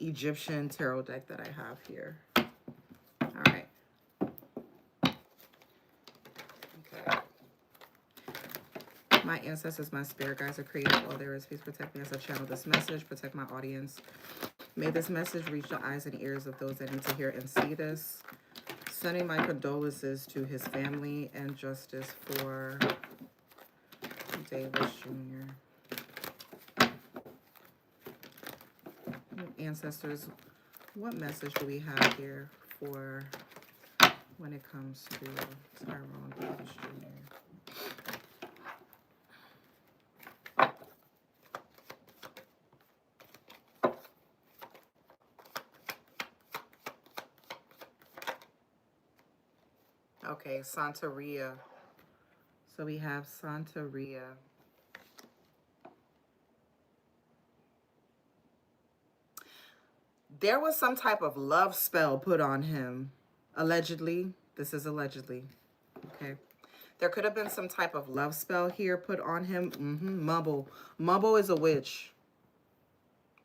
Egyptian tarot deck that I have here. All right. Okay. My ancestors, my spirit guides, are created all there is. Please protect me as I channel this message. Protect my audience. May this message reach the eyes and ears of those that need to hear and see this. Sending my condolences to his family and justice for Davis Jr. Ancestors, what message do we have here for when it comes to Tyrone Davis Jr.? Okay, Santeria. So we have Santeria. There was some type of love spell put on him. Allegedly. This is allegedly. Okay. There could have been some type of love spell here put on him. Mumble. Mumble is a witch.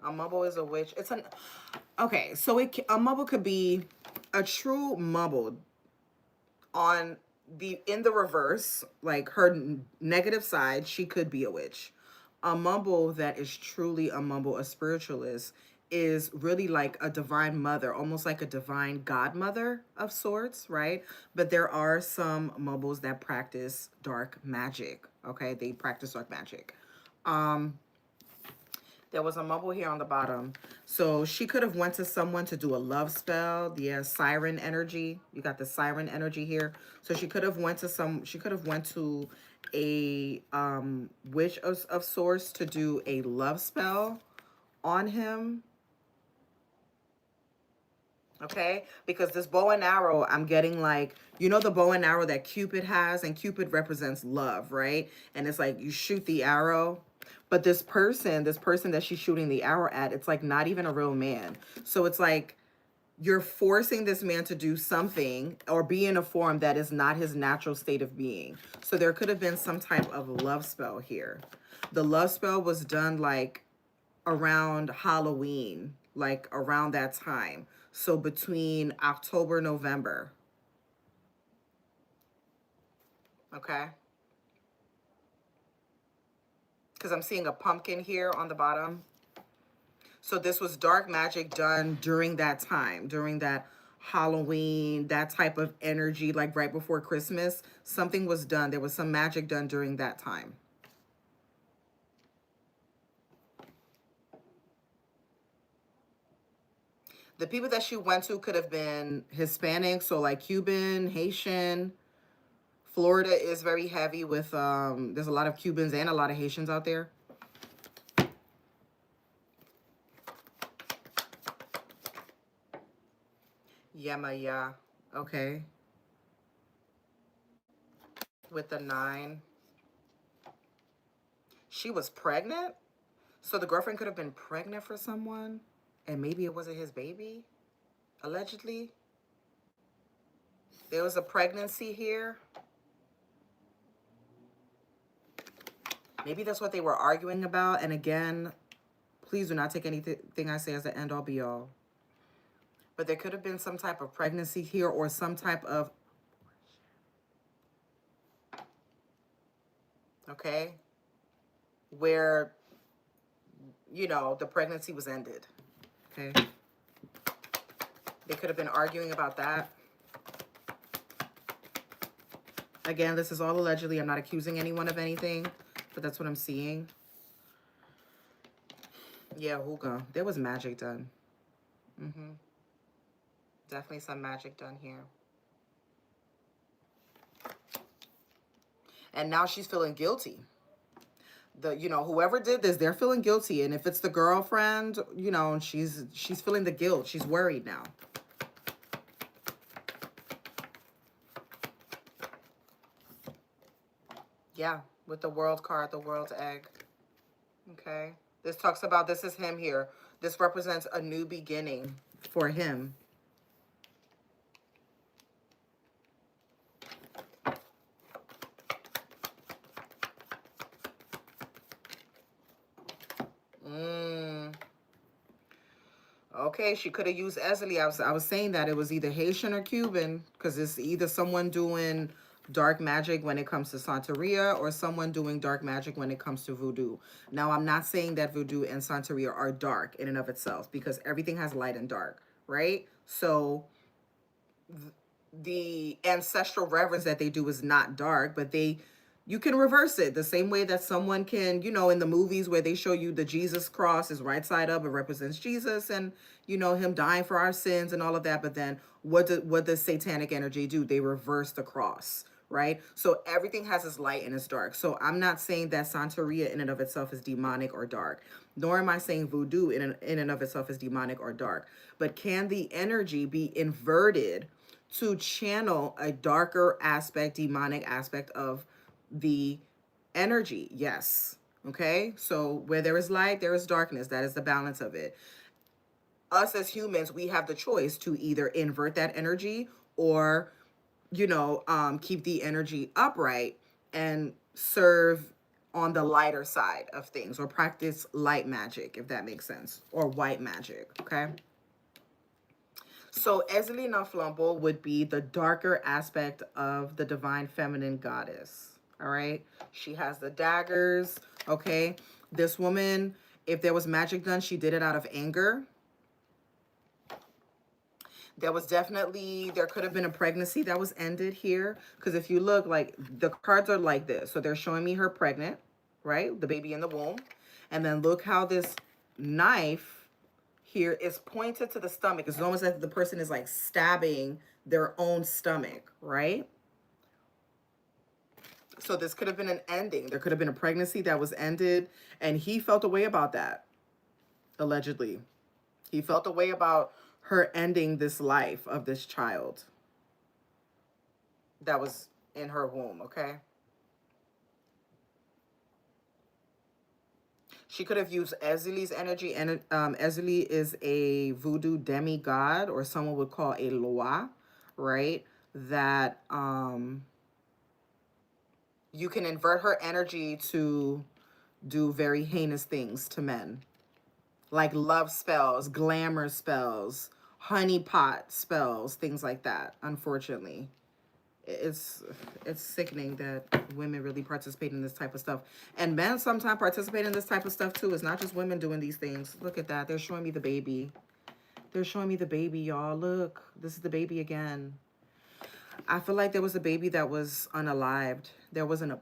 A mumble is a witch. It's an... Okay, so a mumble could be a true mumble on in the reverse, like her negative side, she could be a witch. A mumble that is truly a mumble, a spiritualist, is really like a divine mother, almost like a divine godmother of sorts, right? But there are some mumbles that practice dark magic, okay? They practice dark magic. There was a mumble here on the bottom. So she could have went to someone to do a love spell. Yeah, siren energy. You got the siren energy here. So she could have went to a witch of sorts to do a love spell on him. Okay, because this bow and arrow, I'm getting like, you know, the bow and arrow that Cupid has, and Cupid represents love, right? And it's like you shoot the arrow, but this person that she's shooting the arrow at, it's like not even a real man. So it's like you're forcing this man to do something or be in a form that is not his natural state of being. So there could have been some type of love spell here. The love spell was done like around Halloween, like around that time. So between October, November. Okay. Because I'm seeing a pumpkin here on the bottom. So this was dark magic done during that time, during that Halloween, that type of energy, like right before Christmas. Something was done. There was some magic done during that time. The people that she went to could have been Hispanic, so like Cuban, Haitian. Florida is very heavy with, there's a lot of Cubans and a lot of Haitians out there. Yemaya. Okay. With the 9. She was pregnant? So the girlfriend could have been pregnant for someone, and maybe it wasn't his baby, allegedly. There was a pregnancy here. Maybe that's what they were arguing about. And again, please do not take anything I say as the end all be all. But there could have been some type of pregnancy here or some type of, okay, where, you know, the pregnancy was ended. Okay. They could have been arguing about that. Again, this is all allegedly. I'm not accusing anyone of anything, but that's what I'm seeing. Yeah, hookah. There was magic done. Definitely some magic done here. And now she's feeling guilty. You know, whoever did this, they're feeling guilty. And if it's the girlfriend, you know, she's feeling the guilt. She's worried now. Yeah, with the world card, the world's egg. Okay. This talks about, this is him here. This represents a new beginning for him. Okay, she could have used Esley. I was saying that it was either Haitian or Cuban, because it's either someone doing dark magic when it comes to Santeria or someone doing dark magic when it comes to voodoo. Now, I'm not saying that voodoo and Santeria are dark in and of itself, because everything has light and dark, right? So the ancestral reverence that they do is not dark, but you can reverse it the same way that someone can, you know, in the movies where they show you the Jesus cross is right side up, it represents Jesus and, you know, him dying for our sins and all of that. But then what does satanic energy do? They reverse the cross, right? So everything has its light and its dark. So I'm not saying that Santeria in and of itself is demonic or dark, nor am I saying voodoo in and of itself is demonic or dark. But can the energy be inverted to channel a darker aspect, demonic aspect of the energy? Yes. Okay. So where there is light, there is darkness. That is the balance of it. Us as humans, we have the choice to either invert that energy or, you know, keep the energy upright and serve on the lighter side of things, or practice light magic, if that makes sense, or white magic. Okay. So Ezelina Flambeau would be the darker aspect of the divine feminine goddess. All right. She has the daggers. Okay. This woman, if there was magic done, she did it out of anger. There could have been a pregnancy that was ended here. Because if you look, like, the cards are like this. So they're showing me her pregnant, right? The baby in the womb. And then look how this knife here is pointed to the stomach. It's almost like the person is like stabbing their own stomach, right? So this could have been an ending. There could have been a pregnancy that was ended, and he felt a way about that, allegedly. He felt a way about her ending this life of this child that was in her womb, okay? She could have used Ezeli's energy, and Ezeli is a voodoo demigod, or someone would call a loa, right? That you can invert her energy to do very heinous things to men. like love spells, glamour spells, honeypot spells, things like that. Unfortunately, it's it's sickening that women really participate in this type of stuff, and men sometimes participate in this type of stuff too. It's not just women doing these things. Look at that. They're showing me the baby. They're showing me the baby, y'all. Look, this is the baby again. I feel like there was a baby that was unalived. There wasn't a,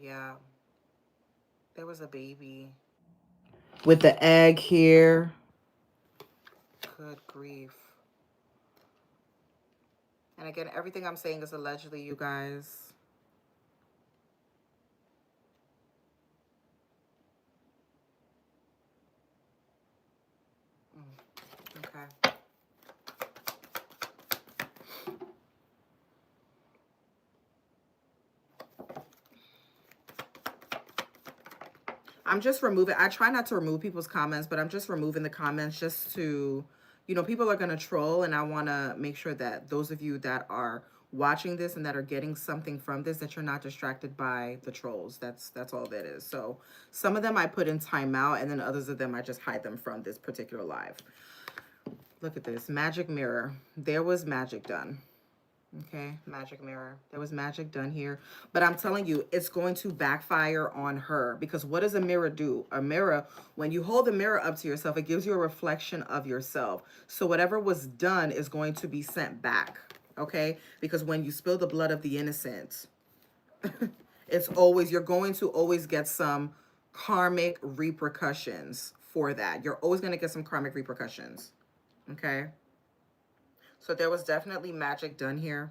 yeah, there was a baby with the egg here. Good grief. And again, everything I'm saying is allegedly, you guys. Okay. I'm just removing, I try not to remove people's comments, but I'm just removing the comments just to, people are going to troll. And I want to make sure that those of you that are watching this and that are getting something from this, that you're not distracted by the trolls. That's all that is. So some of them I put in timeout, and then others of them I just hide them from this particular live. Look at this magic mirror. There was magic done. Okay, magic mirror. There was magic done here. But I'm telling you, it's going to backfire on her, because what does a mirror do? A mirror, when you hold the mirror up to yourself, it gives you a reflection of yourself. So whatever was done is going to be sent back. Okay, because when you spill the blood of the innocent, it's always, you're going to always get some karmic repercussions for that. You're always going to get some karmic repercussions. Okay. So there was definitely magic done here.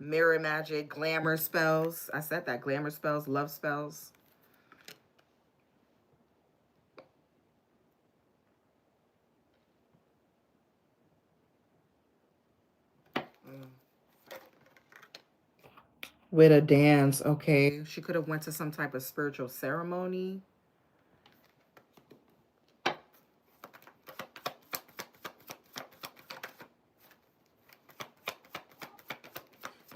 Mirror magic, glamour spells. I said that. Glamour spells, love spells. With a dance, okay. She could have went to some type of spiritual ceremony.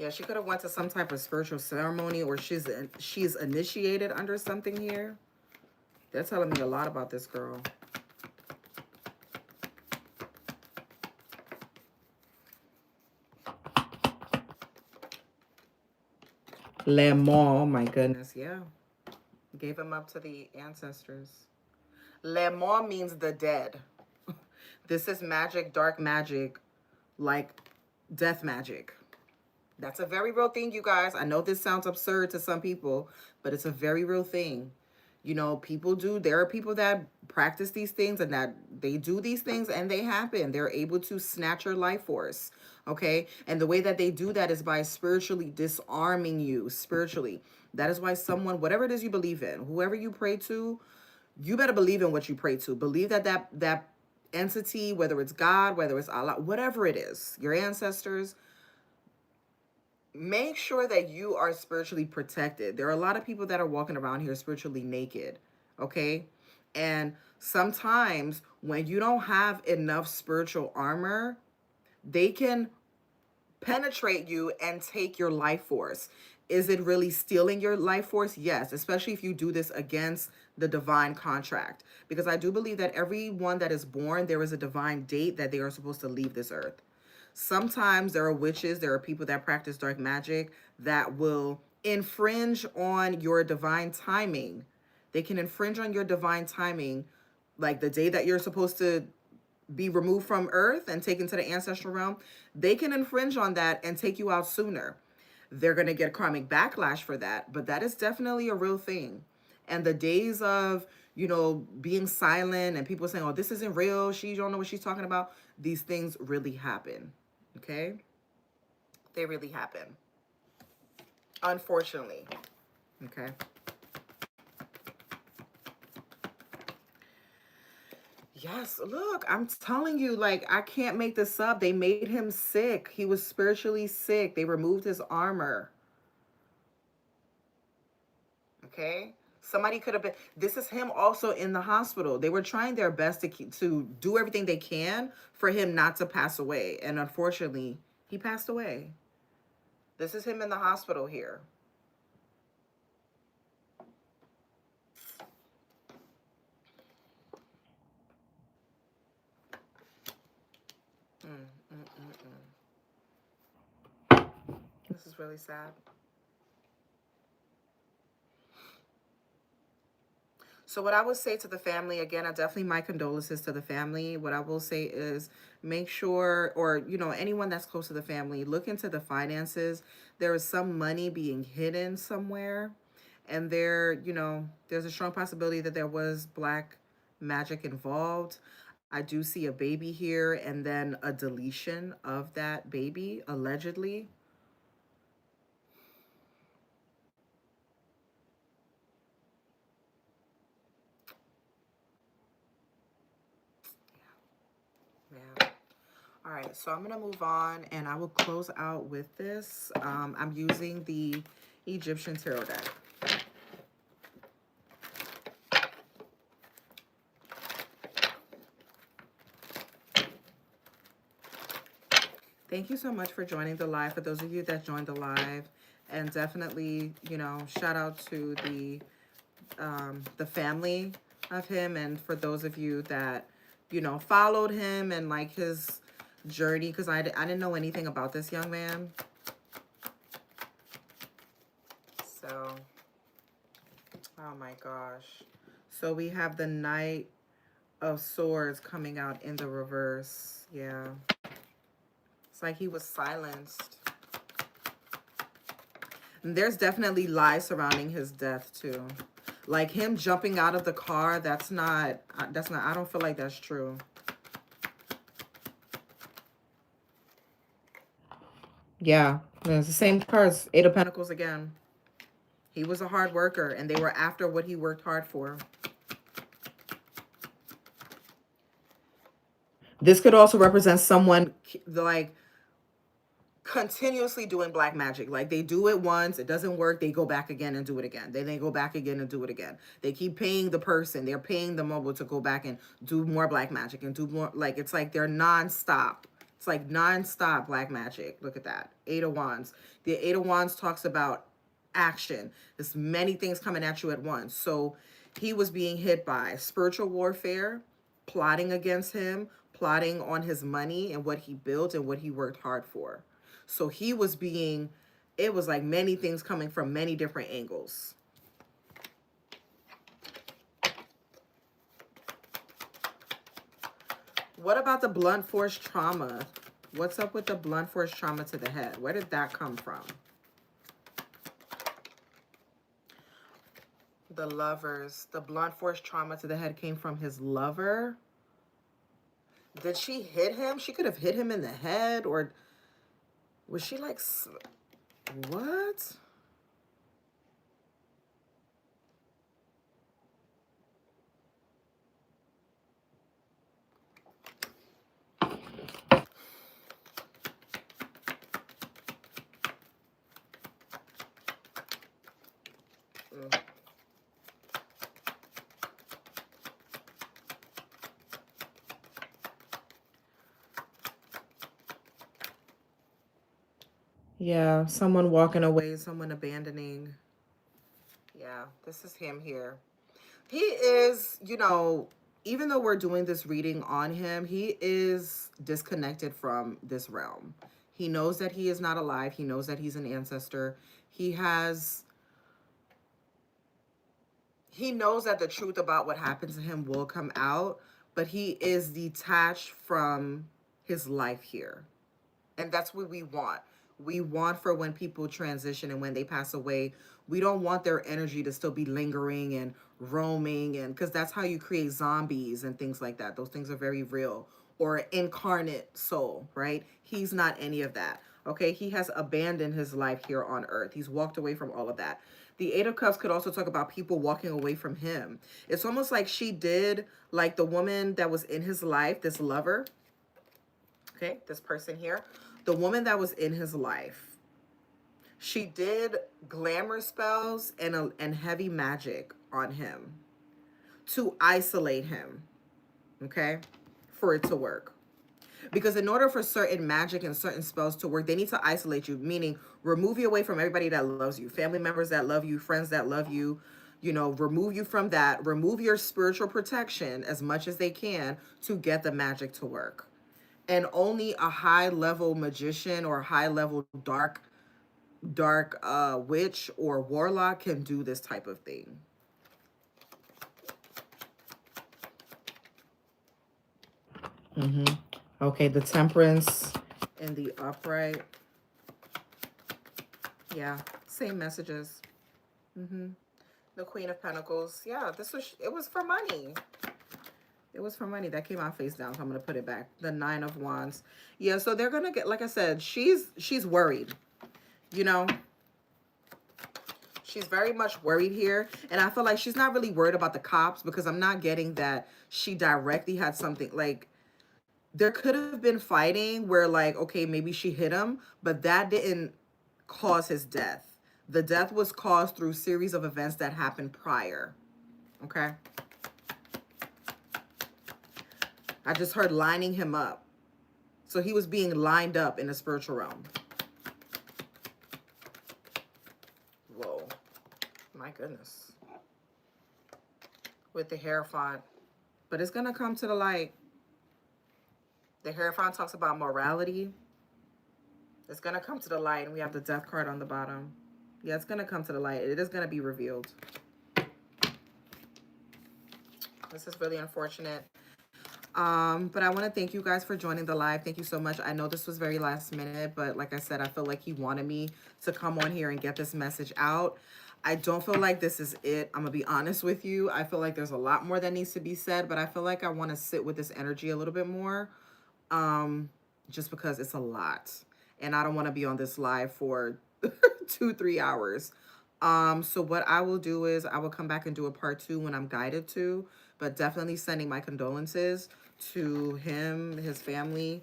Yeah, she could have went to some type of spiritual ceremony, or she's initiated under something here. They're telling me a lot about this girl. Le Mans, oh my goodness, yeah. Gave him up to the ancestors. Le Mans means the dead. This is magic, dark magic, like death magic. That's a very real thing, you guys. I know this sounds absurd to some people, but it's a very real thing. There are people that practice these things, and that they do these things and they happen. They're able to snatch your life force. Okay. And the way that they do that is by spiritually disarming you spiritually. That is why someone, whatever it is you believe in, whoever you pray to, you better believe in what you pray to. Believe that entity, whether it's God, whether it's Allah, whatever it is, your ancestors, make sure that you are spiritually protected. There are a lot of people that are walking around here spiritually naked, okay? And sometimes when you don't have enough spiritual armor, they can penetrate you and take your life force. Is it really stealing your life force? Yes, especially if you do this against the divine contract. Because I do believe that everyone that is born, there is a divine date that they are supposed to leave this earth. Sometimes there are witches, there are people that practice dark magic that will infringe on your divine timing. They can infringe on your divine timing, like the day that you're supposed to be removed from earth and taken to the ancestral realm. They can infringe on that and take you out sooner. They're going to get karmic backlash for that, but that is definitely a real thing. And the days of, being silent and people saying, oh, this isn't real, she don't know what she's talking about, these things really happen. Okay? They really happen. Unfortunately. Okay? Yes, look, I'm telling you, like, I can't make this up. They made him sick. He was spiritually sick. They removed his armor. Okay? Somebody could have been, this is him also in the hospital. They were trying their best to do everything they can for him not to pass away. And unfortunately, he passed away. This is him in the hospital here. That's really sad. So what I would say to the family, again, I definitely my condolences to the family. What I will say is make sure, or anyone that's close to the family, look into the finances. There is some money being hidden somewhere, and there's a strong possibility that there was black magic involved. I do see a baby here and then a deletion of that baby, allegedly. Yeah. All right, so I'm gonna move on and I will close out with this. I'm using the Egyptian Tarot deck. Thank you so much for joining the live. For those of you that joined the live, and definitely, shout out to the family of him, and for those of you that followed him and like his journey, because I didn't know anything about this young man. So, oh my gosh. So we have the Knight of Swords coming out in the reverse. Yeah. It's like he was silenced. And there's definitely lies surrounding his death too. Like him jumping out of the car, that's not, I don't feel like that's true. Yeah, it's the same cards. Eight of Pentacles again. He was a hard worker and they were after what he worked hard for. This could also represent someone like continuously doing black magic. Like they do it once, it doesn't work, they go back again and do it again. Then they go back again and do it again. They keep paying the person, they're paying the mobile to go back and do more black magic and do more. Like it's like they're non-stop. It's like non-stop black magic. Look at that. Eight of Wands. The Eight of Wands talks about action. There's many things coming at you at once. So he was being hit by spiritual warfare, plotting against him, plotting on his money and what he built and what he worked hard for. So it was like many things coming from many different angles. What about the blunt force trauma? What's up with the blunt force trauma to the head? Where did that come from? The Lovers. The blunt force trauma to the head came from his lover. Did she hit him? She could have hit him in the head, or was she like, what? Mm. Yeah, someone walking away, someone abandoning. Yeah, this is him here. He is, even though we're doing this reading on him, he is disconnected from this realm. He knows that he is not alive. He knows that he's an ancestor. He has, he knows that the truth about what happened to him will come out, but he is detached from his life here. And that's what we want. We want for when people transition and when they pass away, we don't want their energy to still be lingering and roaming, and because that's how you create zombies and things like that. Those things are very real. Or incarnate soul, right? He's not any of that. Okay, he has abandoned his life here on earth. He's walked away from all of that. The Eight of Cups could also talk about people walking away from him. It's almost like she did, like the woman that was in his life, this lover, okay, this person here, the woman that was in his life, she did glamour spells and heavy magic on him to isolate him, okay, for it to work. Because in order for certain magic and certain spells to work, they need to isolate you, meaning remove you away from everybody that loves you, family members that love you, friends that love you, remove you from that, remove your spiritual protection as much as they can to get the magic to work. And only a high level magician or high level dark dark witch or warlock can do this type of thing. Okay, the Temperance and the Upright. Yeah, same messages. The Queen of Pentacles. Yeah, it was for money. It was for money. That came out face down, so I'm gonna put it back. The Nine of Wands. Yeah, so they're gonna get, like I said, she's worried. You know, she's very much worried here. And I feel like she's not really worried about the cops, because I'm not getting that she directly had something like, there could have been fighting where, like, okay, maybe she hit him, but that didn't cause his death. The death was caused through series of events that happened prior. Okay. I just heard lining him up. So he was being lined up in the spiritual realm. Whoa. My goodness. With the Hierophant. But it's going to come to the light. The Hierophant talks about morality. It's going to come to the light. And we have the Death card on the bottom. Yeah, it's going to come to the light. It is going to be revealed. This is really unfortunate. But I want to thank you guys for joining the live. Thank you so much. I know this was very last minute, but like I said, I feel like he wanted me to come on here and get this message out. I don't feel like this is it. I'm gonna be honest with you. I feel like there's a lot more that needs to be said, but I feel like I want to sit with this energy a little bit more. Just because it's a lot. And I don't want to be on this live for 2-3 hours. So what I will do is I will come back and do a part 2 when I'm guided to, but definitely sending my condolences to him, his family.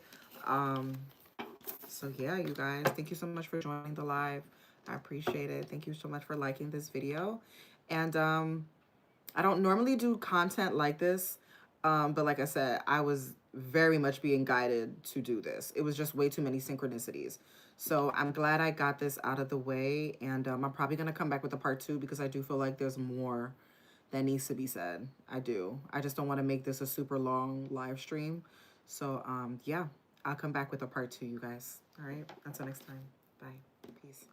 So yeah, you guys, thank you so much for joining the live. I appreciate it. Thank you so much for liking this video. And I don't normally do content like this, but like I said, I was very much being guided to do this. It was just way too many synchronicities. So I'm glad I got this out of the way, and I'm probably going to come back with a part 2 because I do feel like there's more that needs to be said. I do. I just don't want to make this a super long live stream. So yeah, I'll come back with a part 2, you guys. All right. Until next time. Bye. Peace.